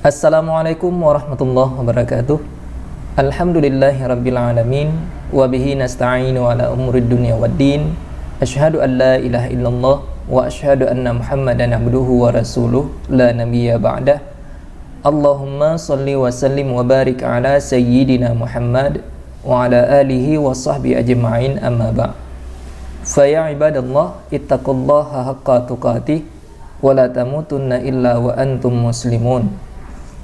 Assalamualaikum warahmatullahi wabarakatuh. Alhamdulillahirabbil alamin wa bihi nasta'inu ala umurid dunya waddin. Asyhadu an la ilaha illallah wa asyhadu anna Muhammadan abduhu wa rasuluh la nabiyya ba'dah. Allahumma shalli wa sallim wa barik ala sayyidina Muhammad wa ala alihi wa sahbihi ajma'in, amma ba'. Fa ya ibadallah ittaqullaha haqqa tuqatih wa la tamutunna illa wa antum muslimun.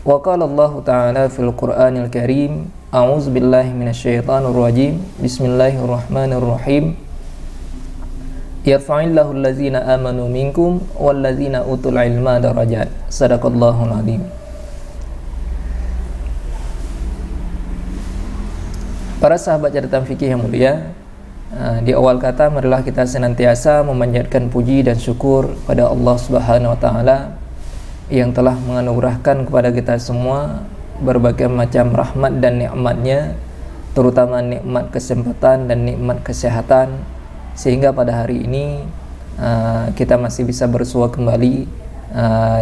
Wa qala Allah ta'ala fil Qur'anil Karim, a'udzu billahi minasyaitonir rajim. Bismillahirrahmanirrahim. Yarfa'illahu allazina amanu minkum wallazina utul ilma darajat. Shadaqallahul azim. Para sahabat catatan fikih yang mulia, di awal kata marilah kita senantiasa memanjatkan puji dan syukur pada Allah Subhanahu wa taala yang telah menganugerahkan kepada kita semua berbagai macam rahmat dan nikmatnya, terutama nikmat kesempatan dan nikmat kesehatan, sehingga pada hari ini kita masih bisa bersua kembali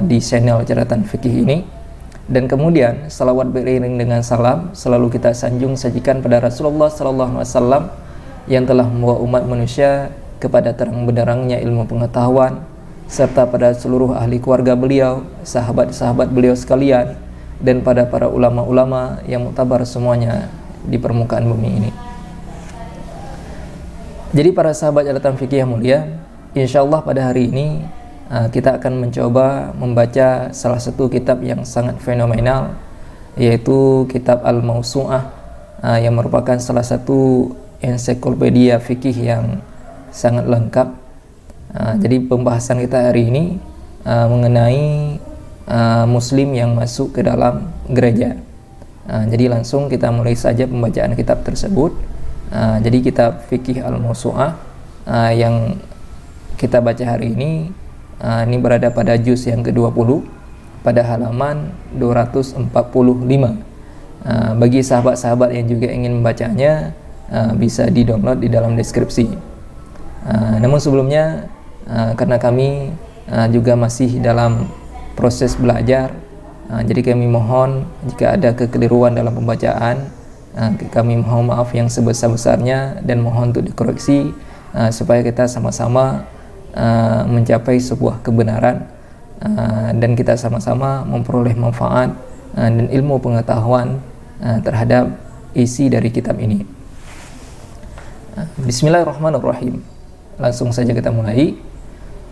di channel catatan fikih ini. Dan kemudian salawat beriring dengan salam selalu kita sanjung sajikan pada Rasulullah SAW yang telah membawa umat manusia kepada terang benderangnya ilmu pengetahuan, serta pada seluruh ahli keluarga beliau, sahabat-sahabat beliau sekalian, dan pada para ulama-ulama yang muktabar semuanya di permukaan bumi ini. Jadi para sahabat catatan fikih yang mulia, insyaallah pada hari ini kita akan mencoba membaca salah satu kitab yang sangat fenomenal, yaitu kitab Al-Mawsu'ah, yang merupakan salah satu ensiklopedia fikih yang sangat lengkap. Jadi pembahasan kita hari ini mengenai muslim yang masuk ke dalam gereja. Jadi langsung kita mulai saja pembacaan kitab tersebut. Jadi kitab fikih Al-Mawsu'ah yang kita baca hari ini berada pada juz yang ke-20 pada halaman 245. Bagi sahabat-sahabat yang juga ingin membacanya, bisa di-download di dalam deskripsi. Namun sebelumnya, karena kami juga masih dalam proses belajar, jadi kami mohon jika ada kekeliruan dalam pembacaan, kami mohon maaf yang sebesar-besarnya dan mohon untuk dikoreksi supaya kita sama-sama mencapai sebuah kebenaran dan kita sama-sama memperoleh manfaat dan ilmu pengetahuan terhadap isi dari kitab ini. Bismillahirrahmanirrahim. Langsung saja kita mulai.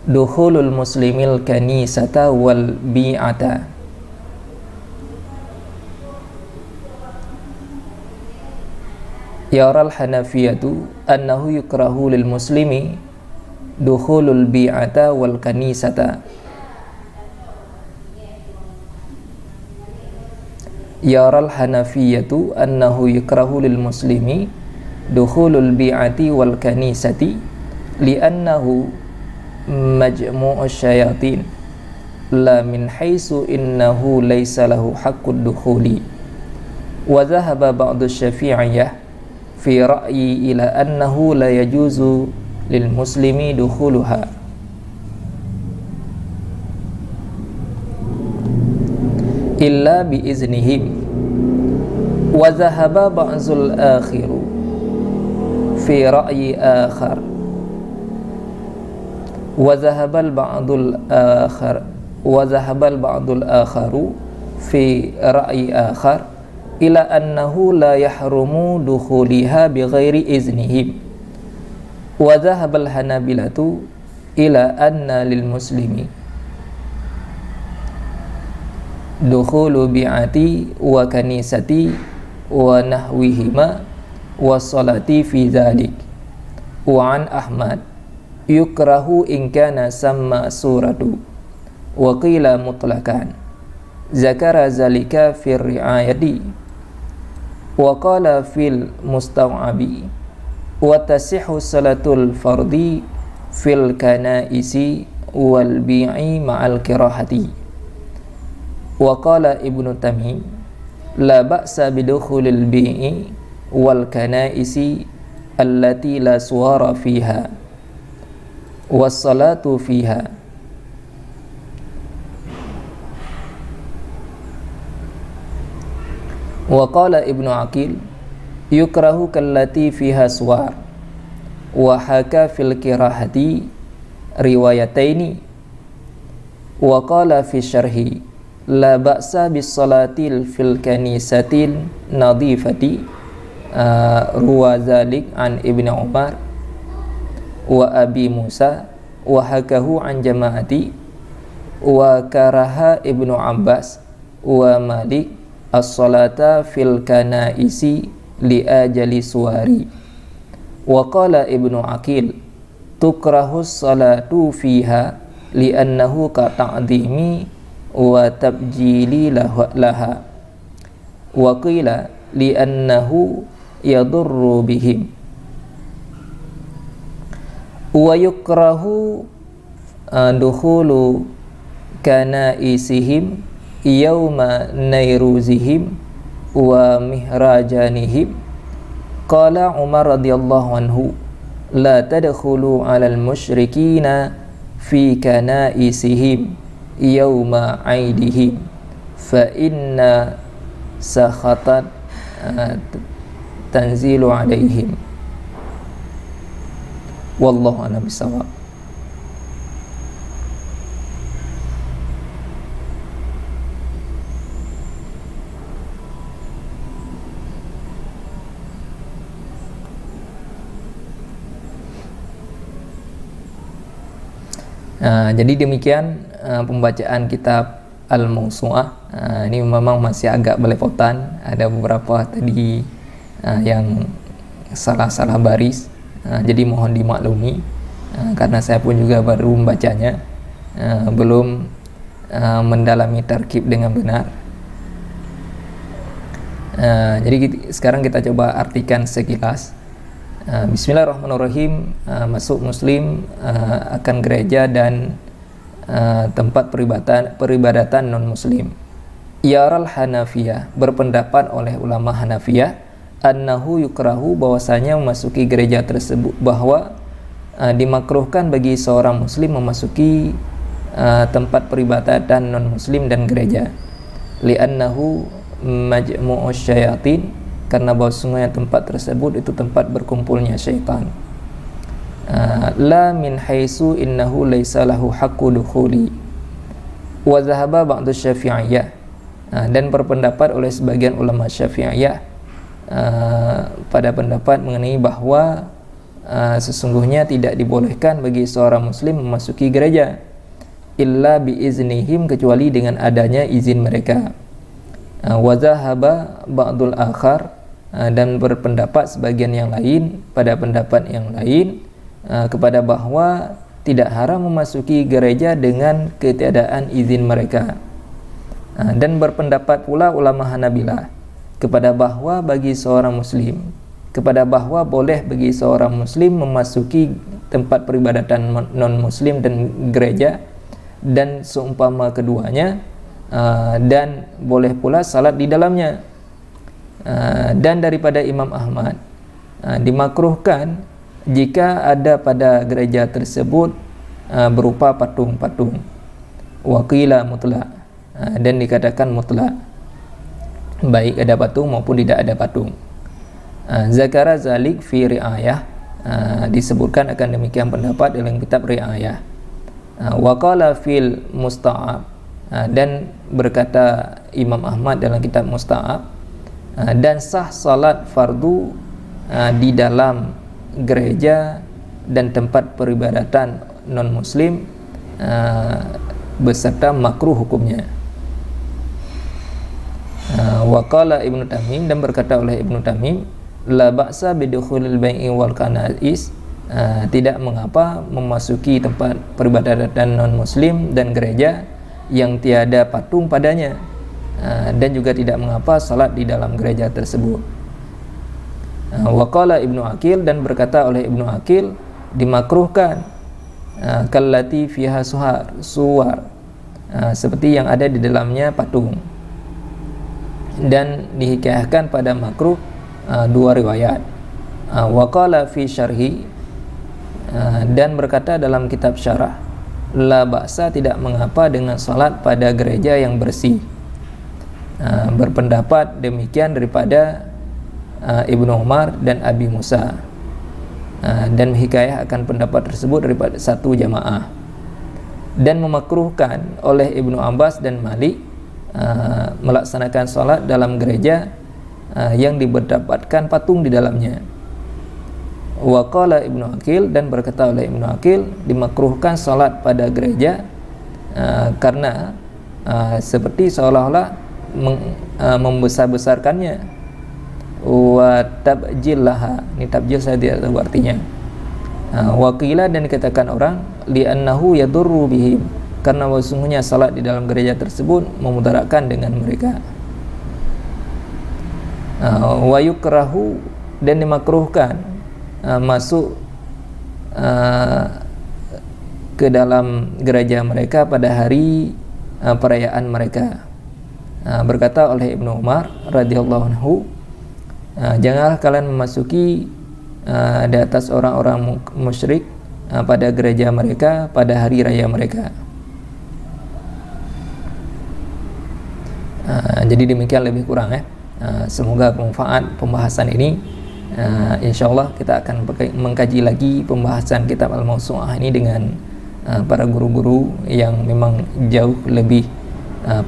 Dukhulul muslimil kanisata wal bi'ata. Yaral hanafiyatu annahu yukrahu lil muslimi dukhulul bi'ata wal kanisata. Yaral hanafiyatu annahu yukrahu lil muslimi dukhulul bi'ati wal kanisati li'annahu majmu'u syayatin la min haitsu innahu laysa lahu haqqud dukhuli. Wa dhahaba ba'du syafi'iyah fi ra'yi ila annahu la yajuzu lil muslimi dukhuluha. Illa bi iznihim. Wa dhahaba ba'dul akhiru fi ra'yi akhar. Wa dhahabal ba'dul akhar wa dhahabal ba'dul akharu fi ra'yi akhar ila annahu la yahrumu dukhuliha bighairi iznihim. Wa dhahabal hanabilatu ila anna lil muslimi dukhulu bi'ati wa kanisati wa nahwihima wa salati fi dhalik. Wa an Ahmad yukrahu in kana samma suratu wa qila mutlaqan zakara zalika fi ri'ayati wa qala fil mustaw'abi wa tasihhu salatul fardi fil kanaisi wal bi'i ma'al kirahati. Wa qala Ibnu Tamim la ba'sa bidukhulil bi'i wal kanaisi allati la suwara fiha was salatu fiha Wa qala Ibnu Aqil yukrahu kallati fiha suwar wa haka fil kirahati riwayataini wa qala fi syarhi la ba'sa bis salatil fil kanisatil nadifati ruwa zalik an Ibnu Umar wa Abi Musa wa hakahu an jama'ati wa karaha Ibnu Abbas wa Malik as-salata fil kanaisi li ajali suwari. Wa qala Ibnu Aqil tukrahu salatu fiha li'annahu ka ta'dhimi wa tabjili laha wa qila li'annahu yadurru bihim wa yukrahu dukhulu kanaisihim yawma nairuzihim wa mihrajanihim. Qala Umar radhiyallahu anhu la tadkhulu 'alal musyrikina fi kanaisihim yawma 'aidihim fa inna sakhatat tanzilu 'alaihim. Wallahu a'lam bishawab. Jadi demikian pembacaan kitab Al-Mawsu'ah. Ini memang masih agak belepotan, ada beberapa tadi yang salah-salah baris, jadi mohon dimaklumi karena saya pun juga baru membacanya, belum mendalami tarkib dengan benar. Jadi sekarang kita coba artikan sekilas. Bismillahirrahmanirrahim. Masuk muslim akan gereja dan tempat peribadatan non muslim. Yaral Hanafiyah, berpendapat oleh ulama Hanafiyah, annahu yukrahu, bahwasanya memasuki gereja tersebut, bahwa dimakruhkan bagi seorang muslim memasuki tempat peribadatan non muslim dan gereja. Li'annahu majmu'us syayatin, karena bahwasanya tempat tersebut itu tempat berkumpulnya syaitan. La min haitsu innahu laisa lahu haqqu dukhuli. Wa zahaba ba'du syafi'iyah, dan berpendapat oleh sebagian ulama Syafi'iyah pada pendapat mengenai bahwa sesungguhnya tidak dibolehkan bagi seorang muslim memasuki gereja illa biiznihim, kecuali dengan adanya izin mereka. Wa zahaba ba'dul akhar, dan berpendapat sebagian yang lain pada pendapat yang lain kepada bahwa tidak haram memasuki gereja dengan ketiadaan izin mereka. Dan berpendapat pula ulama Hanabilah kepada bahwa bagi seorang muslim, kepada bahwa boleh bagi seorang muslim memasuki tempat peribadatan non muslim dan gereja dan seumpama keduanya, dan boleh pula salat di dalamnya. Dan daripada Imam Ahmad, dimakruhkan jika ada pada gereja tersebut berupa patung-patung. Waqila mutlak, dan dikatakan mutlak, baik ada patung maupun tidak ada patung. Zakara zalik fi ri'ayah, disebutkan akan demikian pendapat dalam kitab ri'ayah. Waqala fil musta'ab, dan berkata Imam Ahmad dalam kitab musta'ab, dan sah salat fardu di dalam gereja dan tempat peribadatan non muslim beserta makruh hukumnya. Waqala Ibnu Tamim, dan berkata oleh Ibnu Tamim, la ba'sa bidukhulil bai'i wal kanais, tidak mengapa memasuki tempat peribadatan non muslim dan gereja yang tiada patung padanya, dan juga tidak mengapa salat di dalam gereja tersebut. Waqala Ibnu Aqil, dan berkata oleh Ibnu Aqil, dimakruhkan kallati fiha suwar, seperti yang ada di dalamnya patung, dan dihikayahkan pada makruh dua riwayat. Waqala fi syarhi, dan berkata dalam kitab syarah, la ba'sa, tidak mengapa dengan salat pada gereja yang bersih. berpendapat demikian daripada Ibnu Umar dan Abi Musa, dan hikayah akan pendapat tersebut daripada satu jamaah, dan memakruhkan oleh Ibnu Abbas dan Malik melaksanakan sholat dalam gereja yang diberdapatkan patung di dalamnya. Wa qala Ibnu Aqil, dan berkata oleh Ibnu Aqil, dimakruhkan sholat pada gereja karena seperti seolah-olah membesar-besarkannya. Wa tabjillaha, ini tabjil saya tidak tahu artinya. Wa qila, dan dikatakan orang, li'annahu yadurru bihim, karena sesungguhnya salat di dalam gereja tersebut memudaratkan dengan mereka. Wa yukrahu, dan dimakruhkan masuk ke dalam gereja mereka pada hari perayaan mereka. Berkata oleh Ibnu Umar radhiyallahu anhu, janganlah kalian memasuki di atas orang-orang musyrik pada gereja mereka pada hari raya mereka. Jadi demikian lebih kurang ya. Semoga bermanfaat pembahasan ini. Insyaallah kita akan mengkaji lagi pembahasan kitab Al-Mawsu'ah ini dengan para guru-guru yang memang jauh lebih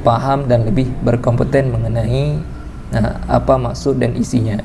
paham dan lebih berkompeten mengenai apa maksud dan isinya.